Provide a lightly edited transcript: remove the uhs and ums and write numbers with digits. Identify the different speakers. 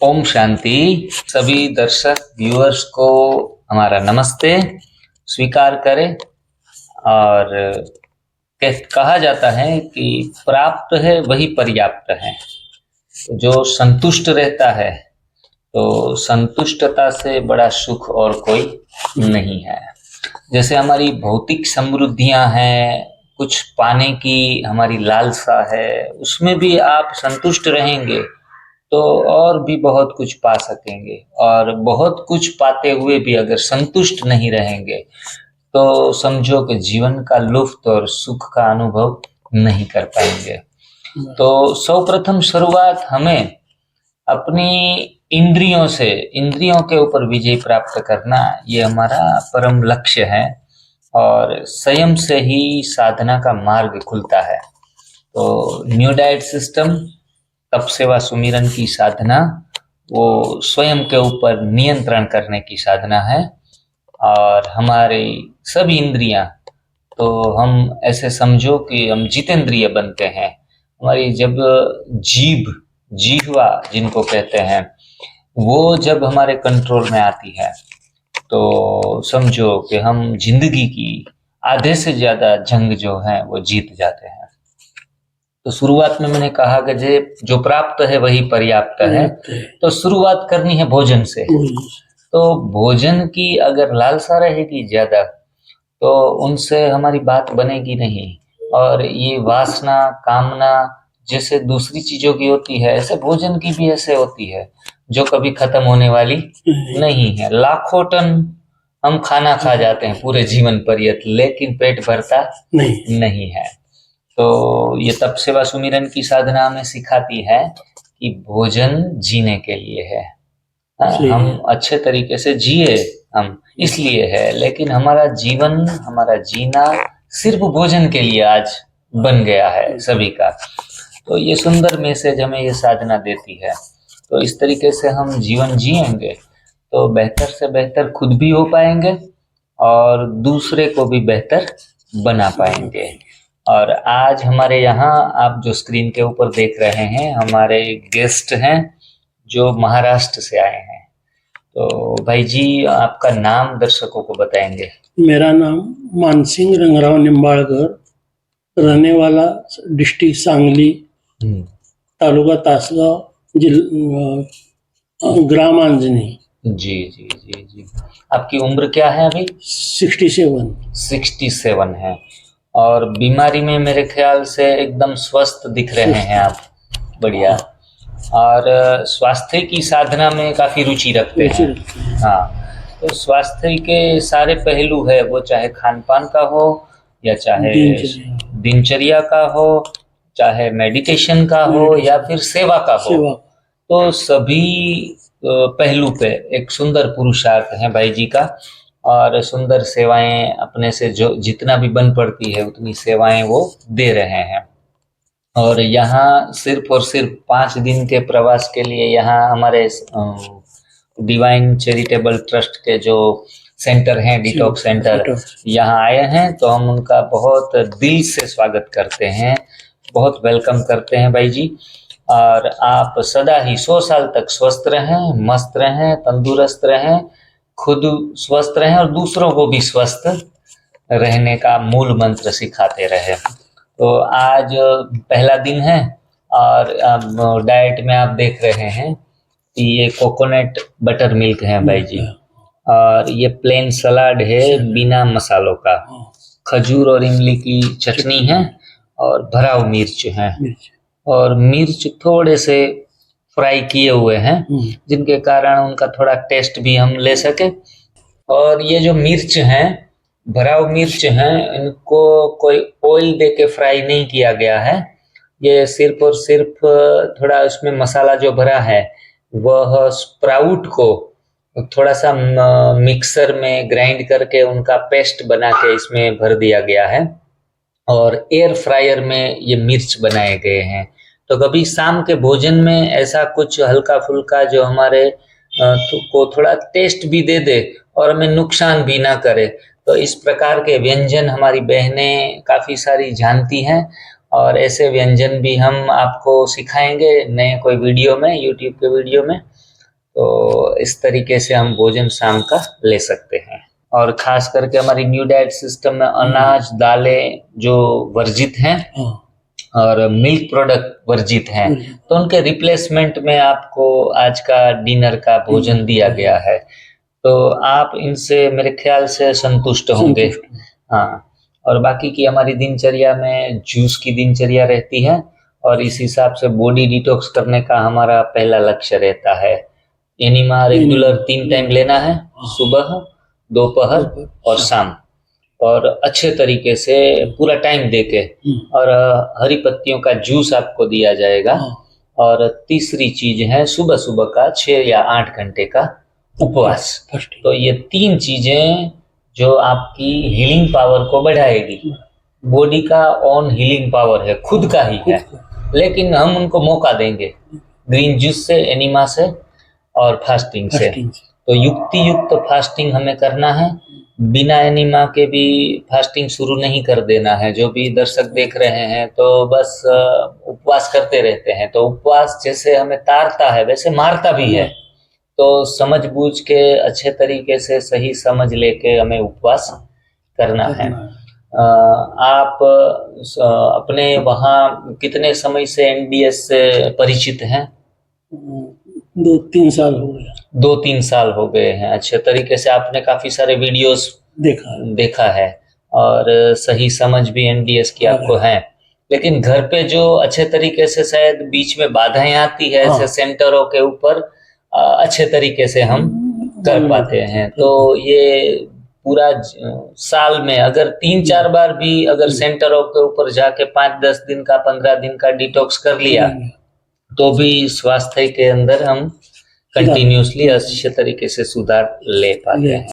Speaker 1: ओम शांति। सभी दर्शक व्यूअर्स को हमारा नमस्ते स्वीकार करें। और कहा जाता है कि प्राप्त है वही पर्याप्त है। जो संतुष्ट रहता है तो संतुष्टता से बड़ा सुख और कोई नहीं है। जैसे हमारी भौतिक समृद्धियां हैं, कुछ पाने की हमारी लालसा है, उसमें भी आप संतुष्ट रहेंगे तो और भी बहुत कुछ पा सकेंगे। और बहुत कुछ पाते हुए भी अगर संतुष्ट नहीं रहेंगे तो समझो कि जीवन का लुत्फ और सुख का अनुभव नहीं कर पाएंगे। तो सर्वप्रथम शुरुआत हमें अपनी इंद्रियों के ऊपर विजय प्राप्त करना, ये हमारा परम लक्ष्य है। और संयम से ही साधना का मार्ग खुलता है। तो न्यू डाइट सिस्टम, तप सेवा सुमिरन की साधना, वो स्वयं के ऊपर नियंत्रण करने की साधना है। और हमारी सभी इंद्रियां, तो हम ऐसे समझो कि हम जितेंद्रिय बनते हैं। हमारी जब जिह्वा जिनको कहते हैं, वो जब हमारे कंट्रोल में आती है तो समझो कि हम जिंदगी की आधे से ज्यादा जंग जो है वो जीत जाते हैं। तो शुरुआत में मैंने कहा कि जो प्राप्त है वही पर्याप्त है। तो शुरुआत करनी है भोजन से। तो भोजन की अगर लालसा रहेगी ज्यादा तो उनसे हमारी बात बनेगी नहीं। और ये वासना कामना जैसे दूसरी चीजों की होती है, ऐसे भोजन की भी ऐसे होती है जो कभी खत्म होने वाली नहीं है। लाखों टन हम खाना खा जाते हैं पूरे जीवन पर्यंत, लेकिन पेट भरता नहीं है। तो ये तप सेवा सुमिरन की साधना हमें सिखाती है कि भोजन जीने के लिए है। हम अच्छे तरीके से जिए, हम इसलिए है। लेकिन हमारा जीवन, हमारा जीना सिर्फ भोजन के लिए आज बन गया है सभी का। तो ये सुंदर मैसेज हमें ये साधना देती है। तो इस तरीके से हम जीवन जिएंगे तो बेहतर से बेहतर खुद भी हो पाएंगे और दूसरे को भी बेहतर बना पाएंगे। और आज हमारे यहाँ आप जो स्क्रीन के ऊपर देख रहे हैं, हमारे गेस्ट हैं जो महाराष्ट्र से आए हैं। तो भाई जी, आपका नाम दर्शकों को बताएंगे।
Speaker 2: मेरा नाम मानसिंह रंगराव निंबाळकर, रहने वाला डिस्ट्रिक्ट सांगली, तालुका तासगांव, ग्राम आंजनी।
Speaker 1: जी जी जी जी। आपकी उम्र क्या है अभी?
Speaker 2: 67
Speaker 1: है। और बीमारी में मेरे ख्याल से एकदम स्वस्थ दिख रहे हैं आप। बढ़िया। और स्वास्थ्य की साधना में काफी रुचि रखते हैं। हाँ, तो स्वास्थ्य के सारे पहलू है, वो चाहे खान पान का हो या चाहे दिनचर्या का हो, चाहे मेडिटेशन का हो या फिर सेवा का हो। तो सभी पहलू पे एक सुंदर पुरुषार्थ है भाई जी का। और सुंदर सेवाएं अपने से जो जितना भी बन पड़ती है उतनी सेवाएं वो दे रहे हैं। और यहाँ सिर्फ और सिर्फ 5 दिन के प्रवास के लिए यहाँ हमारे डिवाइन चैरिटेबल ट्रस्ट के जो सेंटर हैं, डिटॉक्स सेंटर, यहाँ आए हैं। तो हम उनका बहुत दिल से स्वागत करते हैं, बहुत वेलकम करते हैं भाई जी। और आप सदा ही 100 साल तक स्वस्थ रहें, मस्त रहें, तंदुरुस्त रहें, खुद स्वस्थ रहें और दूसरों को भी स्वस्थ रहने का मूल मंत्र सिखाते रहे। तो आज पहला दिन है और डाइट में आप देख रहे हैं कि ये कोकोनट बटर मिल्क है भाई जी। और ये प्लेन सलाद है बिना मसालों का, खजूर और इमली की चटनी है और भराव मिर्च है। और मिर्च थोड़े से फ्राई किए हुए हैं जिनके कारण उनका थोड़ा टेस्ट भी हम ले सके। और ये जो मिर्च हैं, भराव मिर्च हैं, इनको कोई ऑयल दे के फ्राई नहीं किया गया है। ये सिर्फ और सिर्फ थोड़ा उसमें मसाला जो भरा है वह स्प्राउट को थोड़ा सा मिक्सर में ग्राइंड करके उनका पेस्ट बना के इसमें भर दिया गया है। और एयर फ्रायर में ये मिर्च बनाए गए हैं। तो कभी शाम के भोजन में ऐसा कुछ हल्का फुल्का जो हमारे को थोड़ा टेस्ट भी दे दे और हमें नुकसान भी ना करे, तो इस प्रकार के व्यंजन हमारी बहनें काफ़ी सारी जानती हैं। और ऐसे व्यंजन भी हम आपको सिखाएंगे नए कोई वीडियो में, यूट्यूब के वीडियो में। तो इस तरीके से हम भोजन शाम का ले सकते हैं। और खास करके हमारी न्यू डाइट सिस्टम में अनाज दालें जो वर्जित हैं
Speaker 2: हाँ
Speaker 1: और मिल्क प्रोडक्ट वर्जित हैं, तो उनके रिप्लेसमेंट में आपको आज का डिनर का भोजन दिया गया है, तो आप इनसे मेरे ख्याल से संतुष्ट होंगे। हाँ, और बाकी की हमारी दिनचर्या में जूस की दिनचर्या रहती है और इस हिसाब से बॉडी डिटॉक्स करने का हमारा पहला लक्ष्य रहता है। एनिमा रेगुलर 3 टाइम लेना है, सुबह, दोपहर और शाम, और अच्छे तरीके से पूरा टाइम देके, और हरी पत्तियों का जूस आपको दिया जाएगा। और तीसरी चीज है सुबह सुबह का 6 या 8 घंटे का उपवास। तो ये 3 चीजें जो आपकी हीलिंग पावर को बढ़ाएगी। बॉडी का ऑन हीलिंग पावर है, खुद का ही है, लेकिन हम उनको मौका देंगे ग्रीन जूस से, एनिमा से और फास्टिंग से। तो युक्ति युक्त फास्टिंग हमें करना है, बिना एनिमा के भी फास्टिंग शुरू नहीं कर देना है। जो भी दर्शक देख रहे हैं तो बस उपवास करते रहते हैं, तो उपवास जैसे हमें तारता है वैसे मारता भी है। तो समझ बूझ के अच्छे तरीके से सही समझ लेके हमें उपवास करना है। आप अपने वहाँ कितने समय से एनडीएस से परिचित हैं?
Speaker 2: 2-3 साल हो गया।
Speaker 1: 2-3 साल हो गए हैं। अच्छे तरीके से आपने काफी सारे वीडियोस देखा है और सही समझ भी एनडीएस की आपको है। लेकिन घर पे जो अच्छे तरीके से शायद बीच में बाधाएं आती है ऐसे सेंटरों के ऊपर, अच्छे तरीके से हम कर पाते हैं। तो ये पूरा साल में अगर 3-4 बार भी अगर सेंटरों के ऊपर जाके 5-10 दिन का 15 दिन का डिटॉक्स कर लिया तो भी स्वास्थ्य के अंदर हम कंटिन्यूसली अच्छे तरीके से सुधार ले पाते हैं।